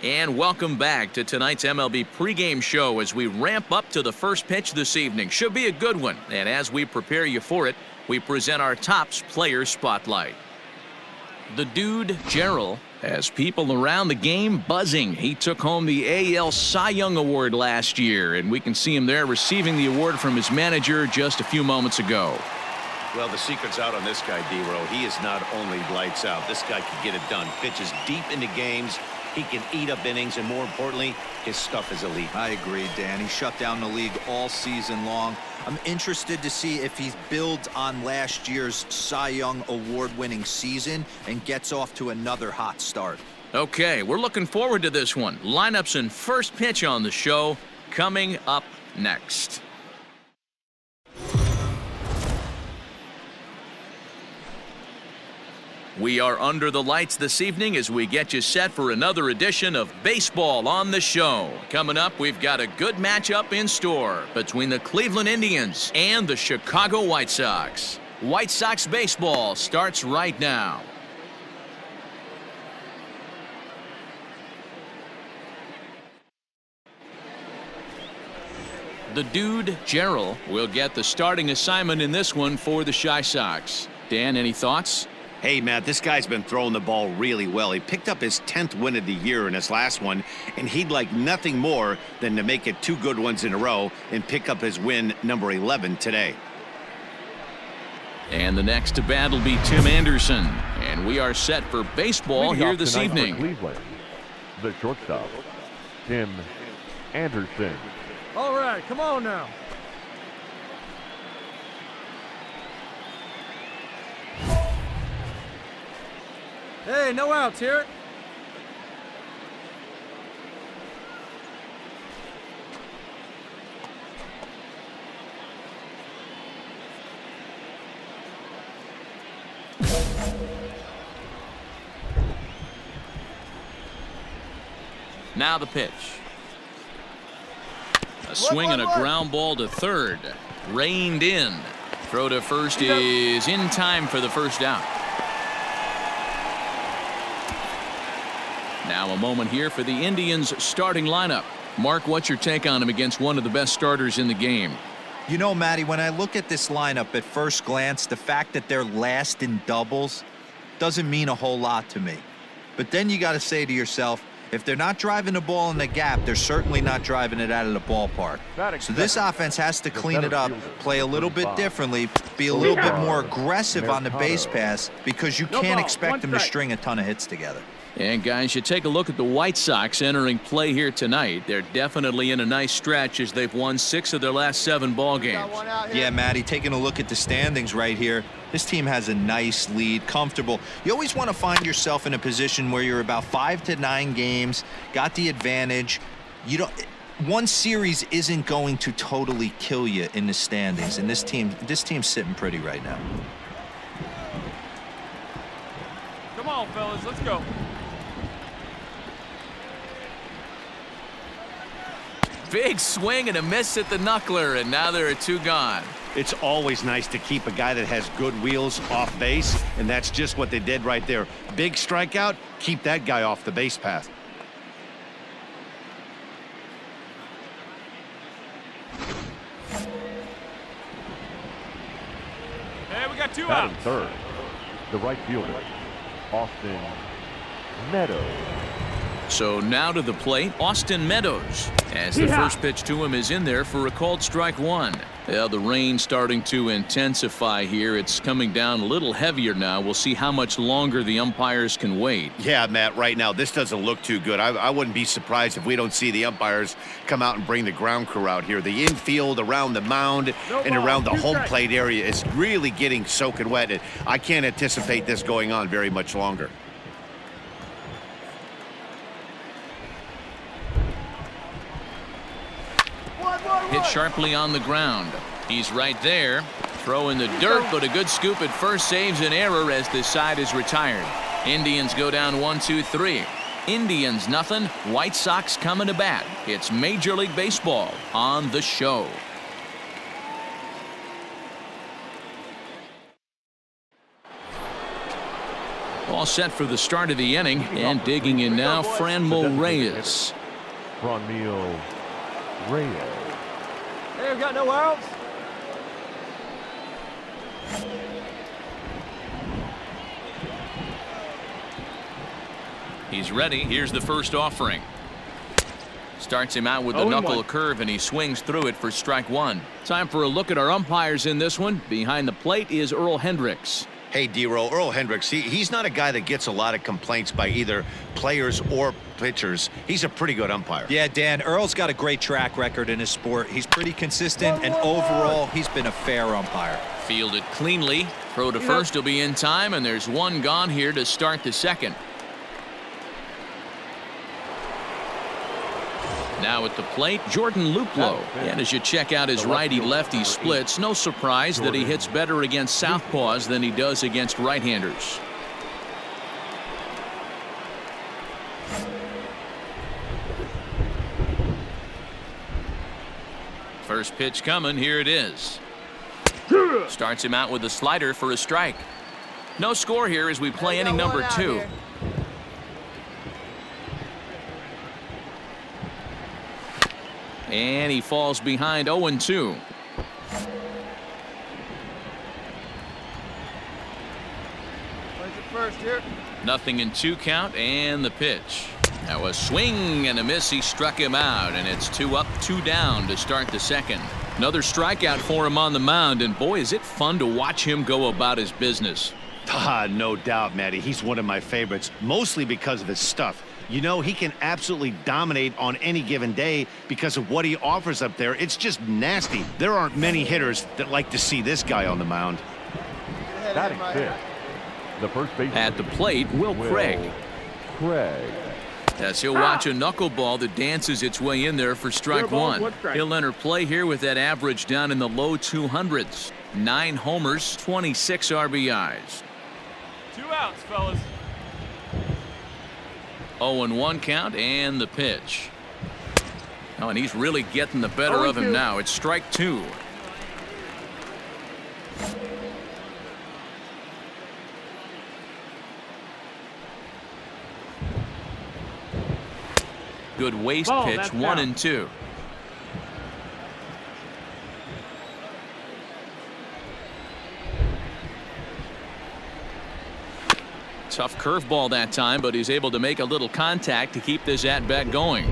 And welcome back to tonight's MLB pregame show as we ramp up to the first pitch this evening. Should be a good one. And as we prepare you for it, we present our Topps Player Spotlight. The dude, Gerald, has people around the game buzzing. He took home the AL Cy Young Award last year, and we can see him there receiving the award from his manager just a few moments ago. Well, the secret's out on this guy, D-Row. He is not only lights out. This guy can get it done. Pitches deep into games. He can eat up innings, and more importantly, his stuff is elite. I agree, Dan. He shut down the league all season long. I'm interested to see if he builds on last year's Cy Young award-winning season and gets off to another hot start. Okay, we're looking forward to this one. Lineups and first pitch on the show coming up next. We are under the lights this evening as we get you set for another edition of Baseball on the Show. Coming up, we've got a good matchup in store between the Cleveland Indians and the Chicago White Sox. White Sox baseball starts right now. The dude, Gerald, will get the starting assignment in this one for the Chi Sox. Dan, any thoughts? Hey, Matt, this guy's been throwing the ball really well. He picked up his 10th win of the year in his last one, and he'd like nothing more than to make it 2 good ones in a row and pick up his win number 11 today. And the next to bat will be Tim Anderson, and we are set for baseball here this evening. Cleveland, the shortstop, Tim Anderson. All right, come on now. Hey, no outs here. Now the pitch. A swing and a ground ball to third. Reined in. Throw to first is in time for the first out. Now a moment here for the Indians starting lineup. Mark, what's your take on him against one of the best starters in the game? You know, Matty, when I look at this lineup at first glance, the fact that they're last in doubles doesn't mean a whole lot to me. But then you got to say to yourself, if they're not driving the ball in the gap, they're certainly not driving it out of the ballpark. So this offense has to clean it up, play a little bit differently, be a little bit more aggressive on the base pass, because you can't expect them to string a ton of hits together. And guys, you take a look at the White Sox entering play here tonight. They're definitely in a nice stretch as they've won 6 of their last 7 ball games. Yeah, Matty, taking a look at the standings right here, this team has a nice lead, comfortable. You always want to find yourself in a position where you're about 5 to 9 games, got the advantage. You don't. One series isn't going to totally kill you in the standings, and this team's sitting pretty right now. Come on, fellas, let's go. Big swing and a miss at the knuckler, and now there are 2 gone. It's always nice to keep a guy that has good wheels off base, and that's just what they did right there. Big strikeout, keep that guy off the base path. Hey, we got 2 Batting outs. third, the right fielder, Austin Meadows. So now to the plate, Austin Meadows, as the first pitch to him is in there for a called strike 1. Well, the rain starting to intensify here. It's coming down a little heavier now. We'll see how much longer the umpires can wait. Yeah, Matt, right now this doesn't look too good. I wouldn't be surprised if we don't see the umpires come out and bring the ground crew out here. The infield around the mound and around the home plate area is really getting soaking wet. I can't anticipate this going on very much longer. Hit sharply on the ground. He's right there. Throw in the dirt, but a good scoop at first saves an error as this side is retired. Indians go down 1-2-3. Indians nothing. White Sox coming to bat. It's Major League Baseball on the show. All set for the start of the inning, and digging in now, Franmil Reyes. Franmil Reyes. Hey, we got no outs. He's ready. Here's the first offering. Starts him out with the knuckle curve, and he swings through it for strike one. Time for a look at our umpires in this one. Behind the plate is Earl Hendricks. Hey, D-Roll, Earl Hendricks, he's not a guy that gets a lot of complaints by either players or pitchers. He's a pretty good umpire. Yeah, Dan, Earl's got a great track record in his sport. He's pretty consistent, and overall, he's been a fair umpire. Fielded cleanly. Throw to first will be in time, and there's one gone here to start the second. Now at the plate, Jordan Luplow. And as you check out his righty-lefty splits, no surprise that he hits better against southpaws than he does against right-handers. First pitch coming, here it is. Starts him out with a slider for a strike. No score here as we play inning number 2. And he falls behind 0-2. First here. Nothing in 2 count, and the pitch. That was swing and a miss. He struck him out, and it's 2 up, 2 down to start the second. Another strikeout for him on the mound, and boy, is it fun to watch him go about his business. No doubt, Matty. He's one of my favorites, mostly because of his stuff. You know, he can absolutely dominate on any given day because of what he offers up there. It's just nasty. There aren't many hitters that like to see this guy on the mound. Batting fifth, the first baseman. At the plate, Will Craig. As he'll watch a knuckleball that dances its way in there for strike one. He'll enter play here with that average down in the low 200s. 9 homers, 26 RBIs. 2 outs, fellas. 0-1 count, and the pitch. Oh, and he's really getting the better of him now. It's strike 2. Good waist pitch, 1-2. Tough curveball that time, but he's able to make a little contact to keep this at-bat going.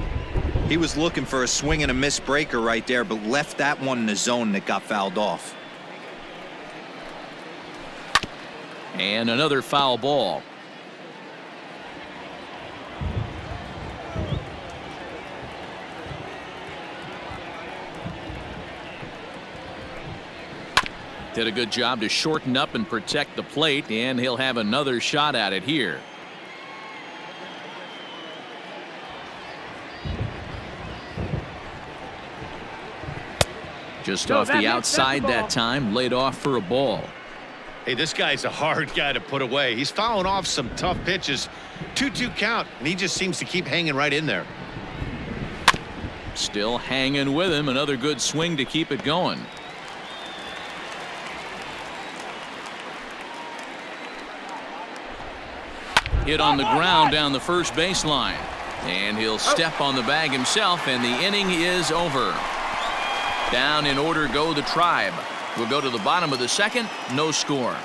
He was looking for a swing and a miss breaker right there, but left that one in the zone that got fouled off. And another foul ball. Did a good job to shorten up and protect the plate, and he'll have another shot at it here. Just off the outside that time, laid off for a ball. Hey, this guy's a hard guy to put away. He's fouling off some tough pitches. 2-2 count, and he just seems to keep hanging right in there. Still hanging with him. Another good swing to keep it going. Hit on the ground down the first baseline. And he'll step on the bag himself, and the inning is over. Down in order go the Tribe. We'll go to the bottom of the second. No score.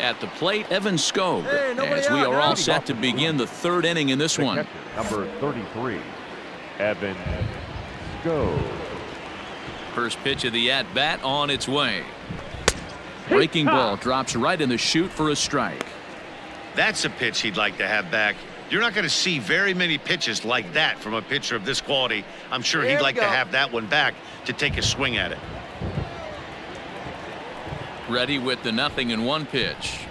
At the plate, Evan Skog. As we are all set to begin the 3rd inning in this one. Number 33, Evan Skog. First pitch of the at-bat on its way. Breaking ball drops right in the chute for a strike. That's a pitch he'd like to have back. You're not going to see very many pitches like that from a pitcher of this quality. I'm sure he'd like to have that one back to take a swing at it. Ready with the 0-1 pitch.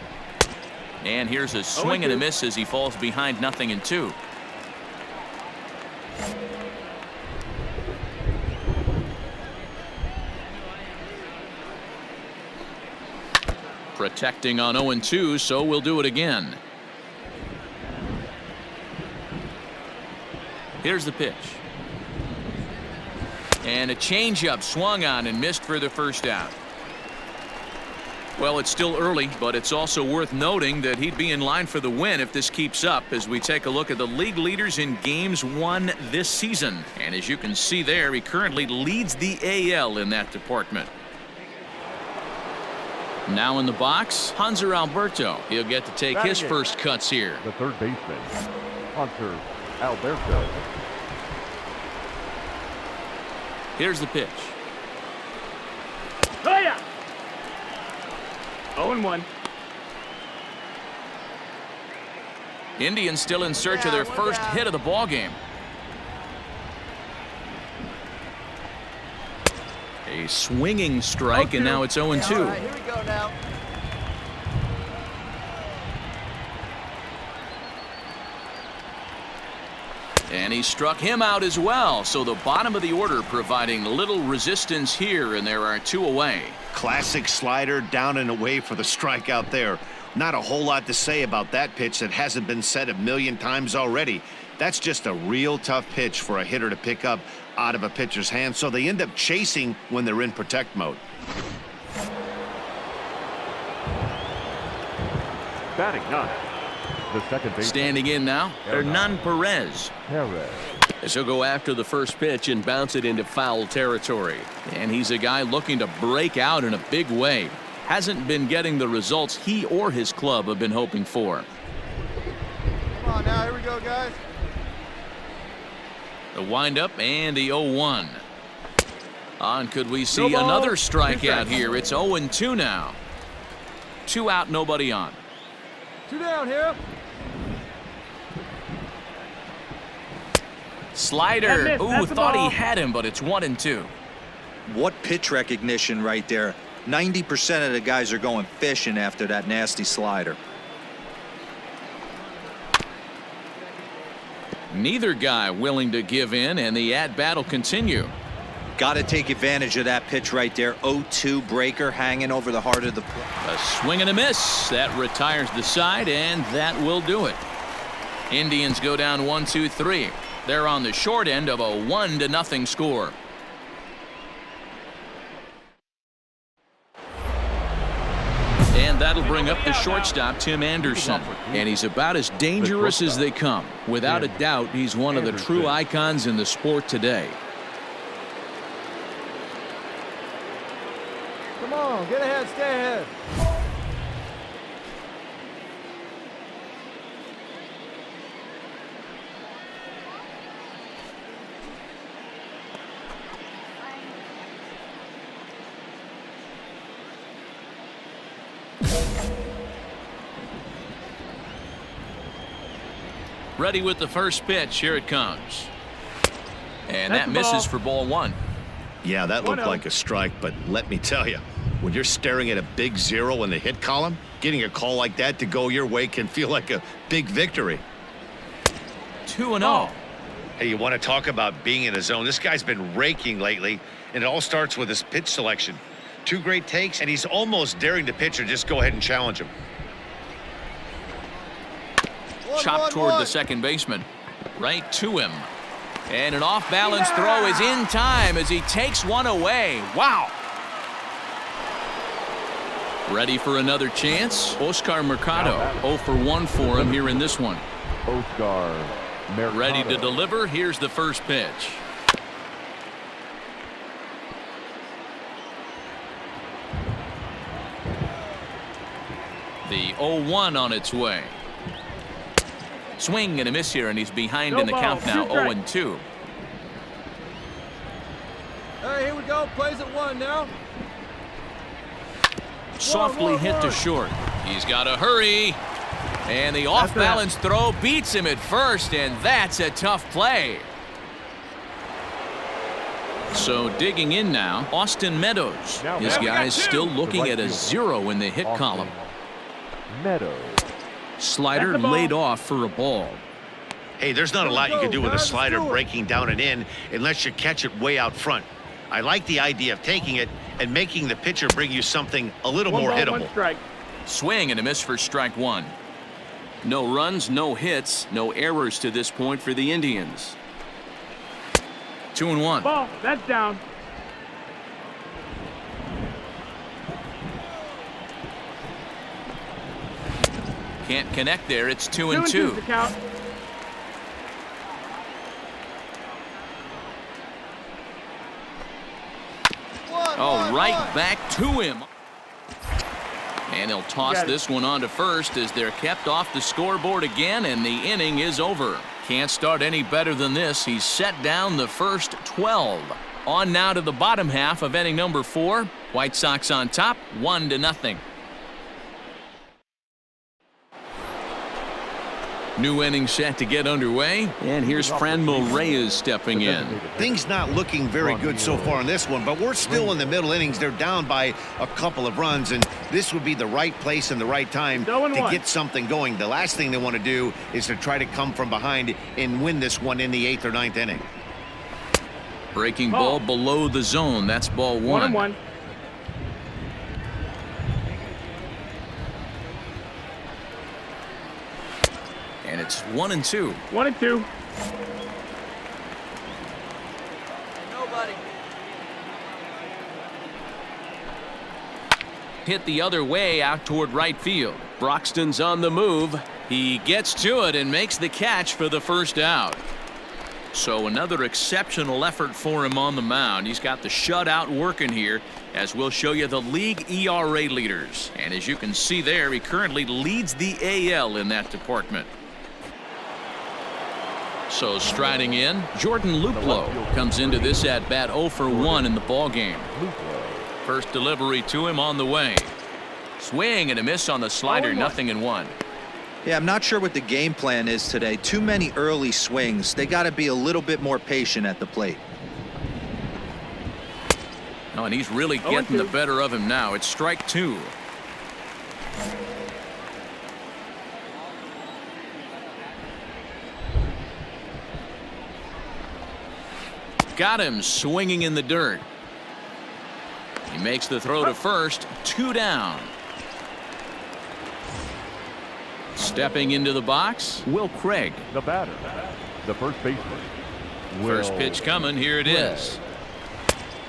And here's a swing and a miss as he falls behind 0-2. Protecting on 0-2, so we'll do it again. Here's the pitch. And a changeup swung on and missed for the first out. Well, it's still early, but it's also worth noting that he'd be in line for the win if this keeps up as we take a look at the league leaders in games won this season. And as you can see there, he currently leads the AL in that department. Now in the box, Hanser Alberto. He'll get to take his first cuts here. The third baseman, Hanser Alberto. Here's the pitch. Oh, yeah. 0-1. Indians still in search of their first hit of the ball game. A swinging strike, and now it's 0-2. All right, here we go now. And he struck him out as well. So the bottom of the order providing little resistance here, and there are 2 away. Classic slider down and away for the strikeout there. Not a whole lot to say about that pitch that hasn't been said a million times already. That's just a real tough pitch for a hitter to pick up out of a pitcher's hand, so they end up chasing when they're in protect mode. Batting ninth, the second baseman. Standing in now, Hernan Perez. As he'll go after the first pitch and bounce it into foul territory. And he's a guy looking to break out in a big way. Hasn't been getting the results he or his club have been hoping for. Come on now, here we go, guys. The windup and the 0-1. On, could we see another strikeout here? It's 0-2 now. 2 out, nobody on. 2 down here. Slider. Ooh, thought he had him, but it's 1-2. What pitch recognition right there. 90% of the guys are going fishing after that nasty slider. Neither guy willing to give in, and the at-bat will continue. Got to take advantage of that pitch right there. 0-2 breaker hanging over the heart of the plate. A swing and a miss. That retires the side, and that will do it. Indians go down 1-2-3. They're on the short end of a 1-0 score. And that'll bring up the shortstop, Tim Anderson. And he's about as dangerous as they come. Without a doubt, he's one of the true icons in the sport today. Come on, get ahead, stay ahead. Ready with the first pitch. Here it comes. And that misses for ball 1. Yeah, that looked like a strike, but let me tell you, when you're staring at a big 0 in the hit column, getting a call like that to go your way can feel like a big victory. 2-0. Hey, you want to talk about being in a zone? This guy's been raking lately, and it all starts with his pitch selection. 2 great takes, and he's almost daring the pitcher just go ahead and challenge him. Chopped toward the second baseman. Right to him. And an off-balance throw is in time as he takes one away. Wow. Ready for another chance? Oscar Mercado. 0 for 1 for him here in this one. Oscar Mercado. Ready to deliver. Here's the first pitch. The 0-1 on its way. Swing and a miss here, and he's behind in the count now, 0-2. All right, here we go. Plays at 1 now. Softly hit to short. He's got to hurry. And the off-balance throw beats him at first, and that's a tough play. So digging in now, Austin Meadows. His guy is still looking at a 0 in the hit column. Meadows. Slider laid off for a ball. Hey, there's not a lot you can do with a slider breaking down and in unless you catch it way out front. I like the idea of taking it and making the pitcher bring you something a little more hittable. Swing and a miss for strike 1. No runs, no hits, no errors to this point for the Indians. 2-1. Ball, that's down. Can't connect there. It's 2-2. Right back to him. And he'll toss this one on to first as they're kept off the scoreboard again, and the inning is over. Can't start any better than this. He's set down the first 12. On now to the bottom half of inning number 4. White Sox on top, 1-0. New inning set to get underway, and here's Franmil Reyes stepping in. Things not looking very good so far in this one, but we're still in the middle innings. They're down by a couple of runs, and this would be the right place and the right time to get something going. The last thing they want to do is to try to come from behind and win this one in the 8th or 9th inning. Breaking ball below the zone. That's ball 1. And it's 1-2. 1-2. Nobody. Hit the other way out toward right field. Broxton's on the move. He gets to it and makes the catch for the first out. So another exceptional effort for him on the mound. He's got the shutout working here, as we'll show you the league ERA leaders. And as you can see there, he currently leads the AL in that department. So striding in, Jordan Luplow comes into this at bat 0 for 1 in the ball game. First delivery to him on the way. Swing and a miss on the slider, 0-1. Yeah, I'm not sure what the game plan is today. Too many early swings. They got to be a little bit more patient at the plate. Oh, and he's really getting the better of him now. It's strike 2. Got him swinging in the dirt. He makes the throw to first. 2 down. Stepping into the box, Will Craig. The batter, the first baseman. First pitch coming. Here it is.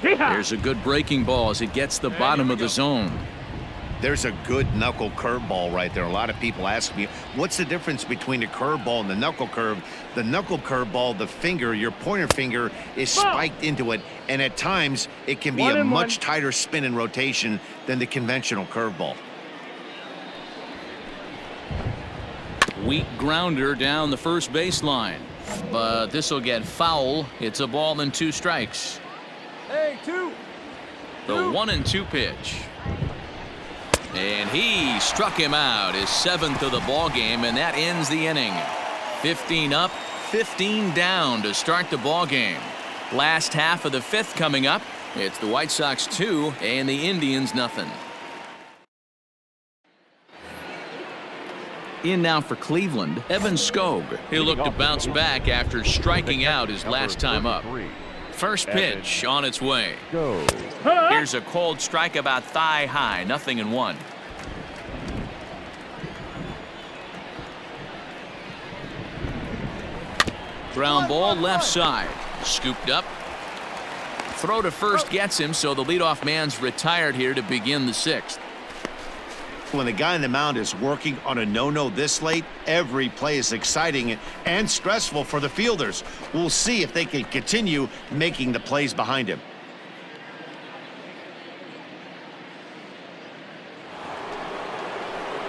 There's a good breaking ball as it gets the bottom of the zone. There's a good knuckle curveball right there. A lot of people ask me, what's the difference between a curveball and the knuckle curve? The knuckle curveball, the finger, your pointer finger is spiked into it, and at times it can be a much tighter spin and rotation than the conventional curveball. Weak grounder down the first baseline, but this will get foul. It's a ball and 2 strikes. Hey, 2. The 1-2 pitch. And he struck him out, his 7th of the ball game, and that ends the inning. 15 up, 15 down to start the ball game. Last half of the 5th coming up. It's the White Sox 2 and the Indians 0. In now for Cleveland, Evan Skog. He'll look to bounce back after striking out his last time up. First pitch on its way. Go. Here's a cold strike about thigh high, 0-1. Ground ball left side. Scooped up. Throw to first gets him, so the leadoff man's retired here to begin the 6th. When the guy on the mound is working on a no-no this late, every play is exciting and stressful for the fielders. We'll see if they can continue making the plays behind him.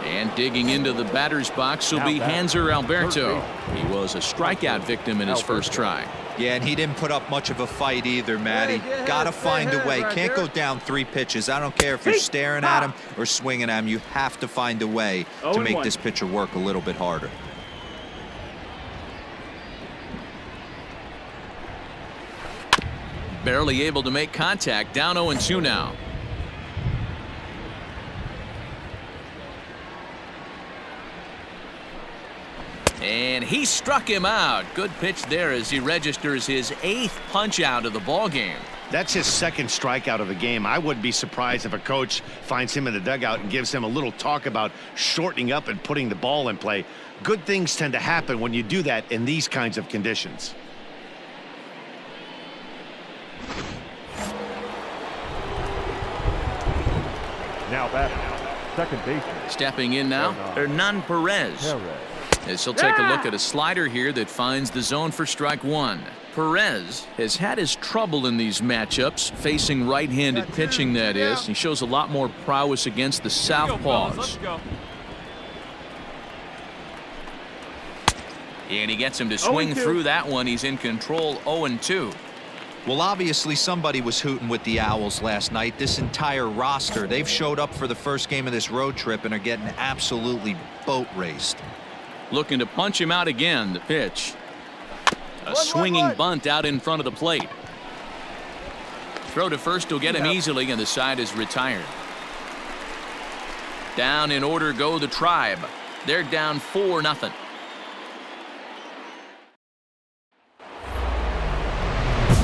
And digging into the batter's box will be Hanser Alberto. He was a strikeout victim in his first try. Yeah, and he didn't put up much of a fight either, Matty. Gotta find a way. Can't go down 3 pitches. I don't care if you're staring at him or swinging at him. You have to find a way to make this pitcher work a little bit harder. Barely able to make contact. Down 0-2 now. And he struck him out. Good pitch there as he registers his 8th punch out of the ball game. That's his 2nd strikeout of the game. I wouldn't be surprised if a coach finds him in the dugout and gives him a little talk about shortening up and putting the ball in play. Good things tend to happen when you do that in these kinds of conditions. Now batting, second baseman. Stepping in now, Hernan Perez. As he'll take a look at a slider here that finds the zone for strike one. Perez has had his trouble in these matchups, facing right-handed pitching, that is. He shows a lot more prowess against the southpaws. And he gets him to swing through that one. He's in control, 0-2. Well, obviously somebody was hooting with the Owls last night. This entire roster, they've showed up for the first game of this road trip and are getting absolutely boat raced. Looking to punch him out again. The pitch. A swinging bunt out in front of the plate. Throw to first will get him easily, and the side is retired. Down in order go the Tribe. They're down 4-0.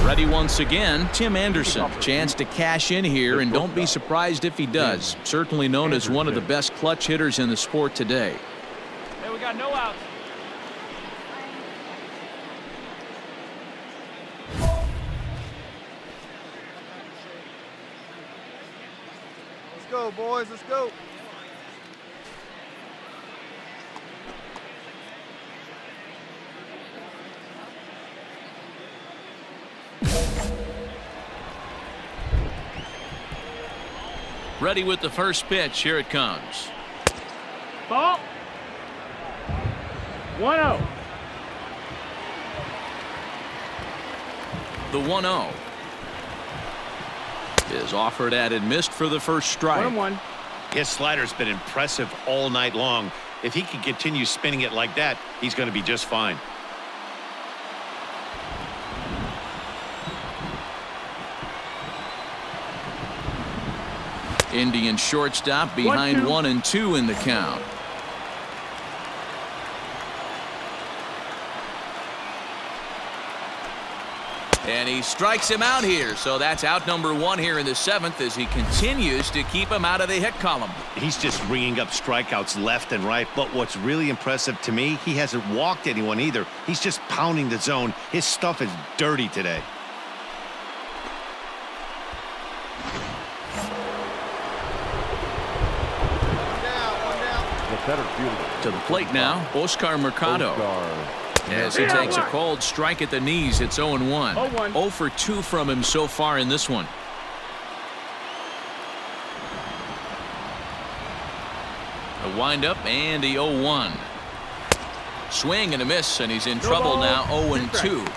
Ready once again, Tim Anderson. Chance to cash in here, and don't be surprised if he does. Certainly known as one of the best clutch hitters in the sport today. Hey, we got no outs. Let's go, boys. Let's go. Ready with the first pitch. Here it comes. Ball. 1-0. The 1-0 is offered at and missed for the first strike. 1-1. His slider's been impressive all night long. If he can continue spinning it like that, he's going to be just fine. Indian shortstop behind 1-2 in the count. And he strikes him out here, so that's out number one here in the seventh as he continues to keep him out of the hit column. He's just ringing up strikeouts left and right, but what's really impressive to me, he hasn't walked anyone either. He's just pounding the zone. His stuff is dirty today. To the plate now, Oscar Mercado. As he takes a cold strike at the knees, it's 0-1. 0 for 2 from him so far in this one. A windup and the 0-1. Swing and a miss, and he's in trouble now, 0-2.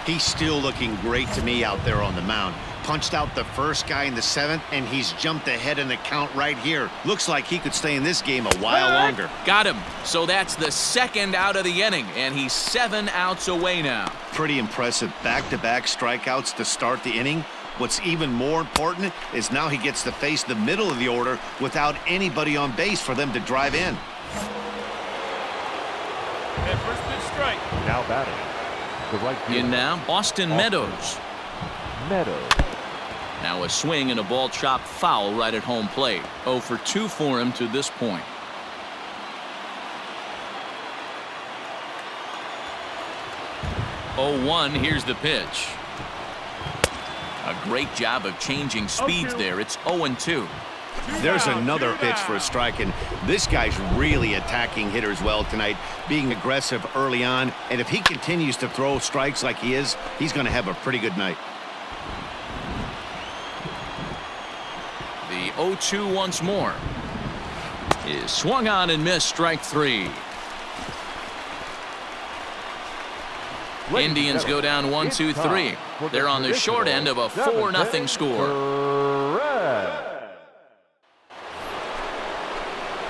He's still looking great to me out there on the mound. Punched out the first guy in the seventh, and he's jumped ahead in the count right here. Looks like he could stay in this game a while longer. Got him. So that's the second out of the inning, and he's 7 outs away now. Pretty impressive back-to-back strikeouts to start the inning. What's even more important is now he gets to face the middle of the order without anybody on base for them to drive in. And first pitch strike. Now batting. The right fielder. In now, Austin Meadows. Now a swing and a ball chopped foul right at home plate. 0 for 2 for him to this point. Oh, here's the pitch. A great job of changing speeds there. It's 0-2. There's another pitch for a strike, and this guy's really attacking hitters well tonight, being aggressive early on, and if he continues to throw strikes like he is, he's going to have a pretty good night. The 0-2 once more is swung on and missed, strike 3. Indians go down 1-2-3. They're on the short end of a 4-0 score.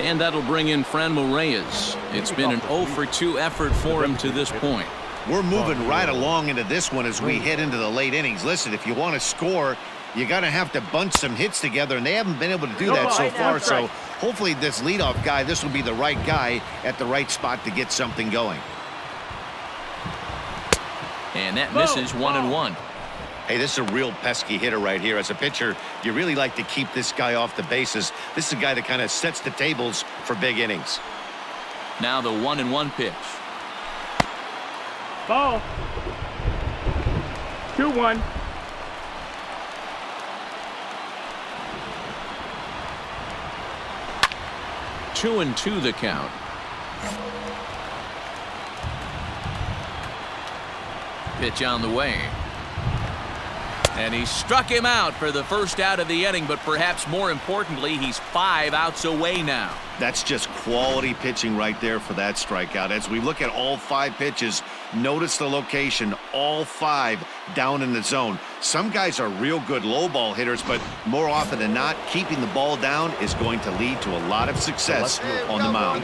And that'll bring in Franmil Reyes. It's been an 0 for 2 effort for him to this point. We're moving right along into this one as we head into the late innings. Listen, if you want to score, you got to have to bunch some hits together, and they haven't been able to do that so far. So hopefully this leadoff guy, this will be the right guy at the right spot to get something going. And that misses 1-1. Hey, this is a real pesky hitter right here. As a pitcher, you really like to keep this guy off the bases. This is a guy that kind of sets the tables for big innings. Now the 1-1 pitch. Ball. 2-1. 2-2 the count. Pitch on the way. And he struck him out for the first out of the inning, but perhaps more importantly, he's 5 outs away now. That's just quality pitching right there for that strikeout. As we look at all 5 pitches, notice the location, all 5 down in the zone. Some guys are real good low ball hitters, but more often than not, keeping the ball down is going to lead to a lot of success on the mound.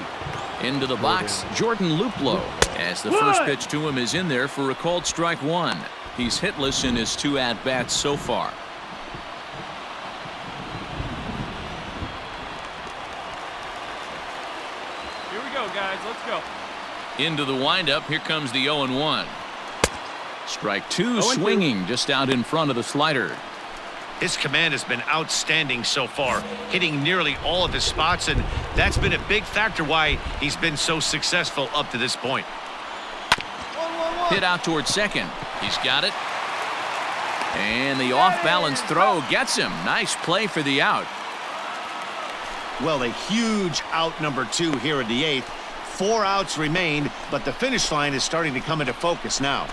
Into the box, Jordan Luplow, as the first pitch to him is in there for a called strike 1. He's hitless in his 2 at-bats so far. Here we go, guys. Let's go. Into the windup. Here comes the 0-1. Strike 2 swinging just out in front of the slider. His command has been outstanding so far, hitting nearly all of his spots, and that's been a big factor why he's been so successful up to this point. Hit out towards second. He's got it. And the off-balance throw gets him. Nice play for the out. Well, a huge out number 2 here in the 8th. 4 outs remain, but the finish line is starting to come into focus now.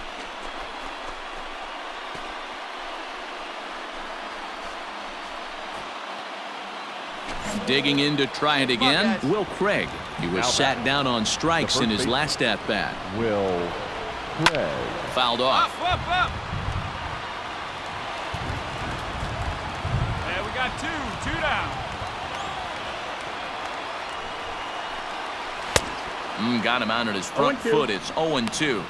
Digging in to try it again, Will Craig. He was sat down on strikes in his last at-bat. Will Craig. Fouled off. Up. Yeah, we got 2 down. Got him out at his front foot. It's 0-2.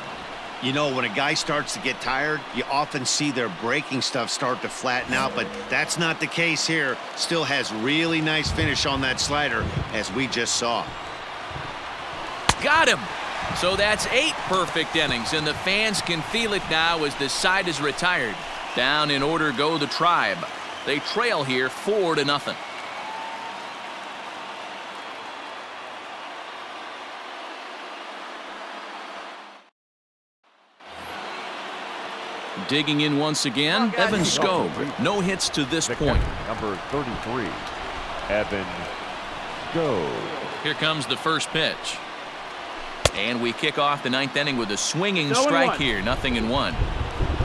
You know, when a guy starts to get tired, you often see their breaking stuff start to flatten out, but that's not the case here. Still has really nice finish on that slider, as we just saw. Got him. So that's 8 perfect innings, and the fans can feel it now as the side is retired. Down in order go the Tribe. They trail here 4-0. Digging in once again, Evan Skog. No hits to this point. Number 33, Evan Skog. Here comes the first pitch. And we kick off the 9th inning with a swinging strike here. 0-1.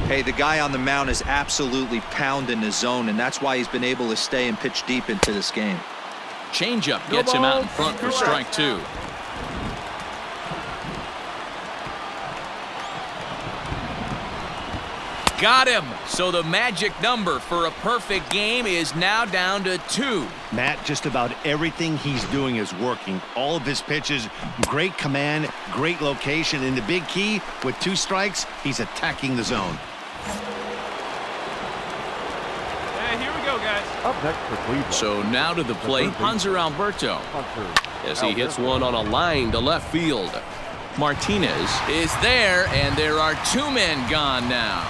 Hey, the guy on the mound is absolutely pounding the zone, and that's why he's been able to stay and pitch deep into this game. Changeup gets him out in front for strike 2. Got him. So the magic number for a perfect game is now down to 2. Matt, just about everything he's doing is working. All of his pitches, great command, great location, and the big key, with 2 strikes, he's attacking the zone. Hey, here we go, guys. Up next for Cleveland. So now to the plate, Hanser Alberto, as he hits one on a line to left field. Martinez is there, and there are 2 men gone now.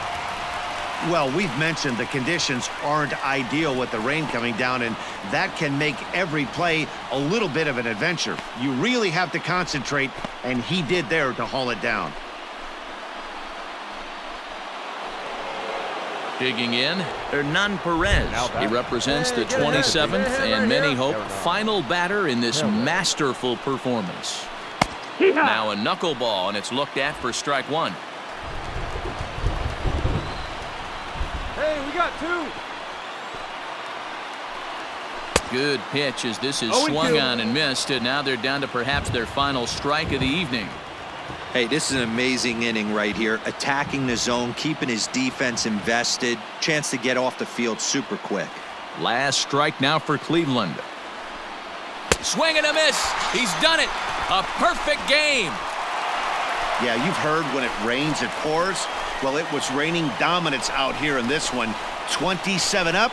Well, we've mentioned the conditions aren't ideal with the rain coming down, and that can make every play a little bit of an adventure. You really have to concentrate, and he did there to haul it down. Digging in, Hernan Perez. He represents the 27th and many hope final batter in this masterful performance. Now a knuckleball, and it's looked at for strike 1. Hey, we got 2. Good pitch as this is swung on and missed, and now they're down to perhaps their final strike of the evening. Hey, this is an amazing inning right here. Attacking the zone, keeping his defense invested. Chance to get off the field super quick. Last strike now for Cleveland. Swing and a miss. He's done it. A perfect game. Yeah, you've heard when it rains, it pours. Well, it was raining dominance out here in this one. 27 up,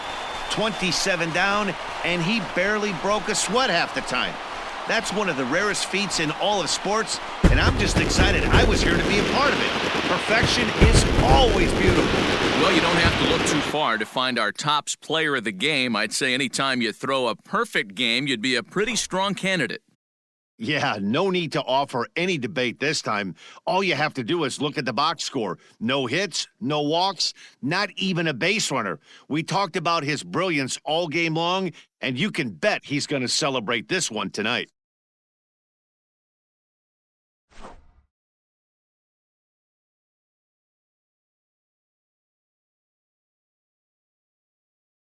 27 down, and he barely broke a sweat half the time. That's one of the rarest feats in all of sports, and I'm just excited I was here to be a part of it. Perfection is always beautiful. Well, you don't have to look too far to find our tops player of the game. I'd say anytime you throw a perfect game, you'd be a pretty strong candidate. Yeah, no need to offer any debate this time. All you have to do is look at the box score. No hits, no walks, not even a base runner. We talked about his brilliance all game long, and you can bet he's going to celebrate this one tonight.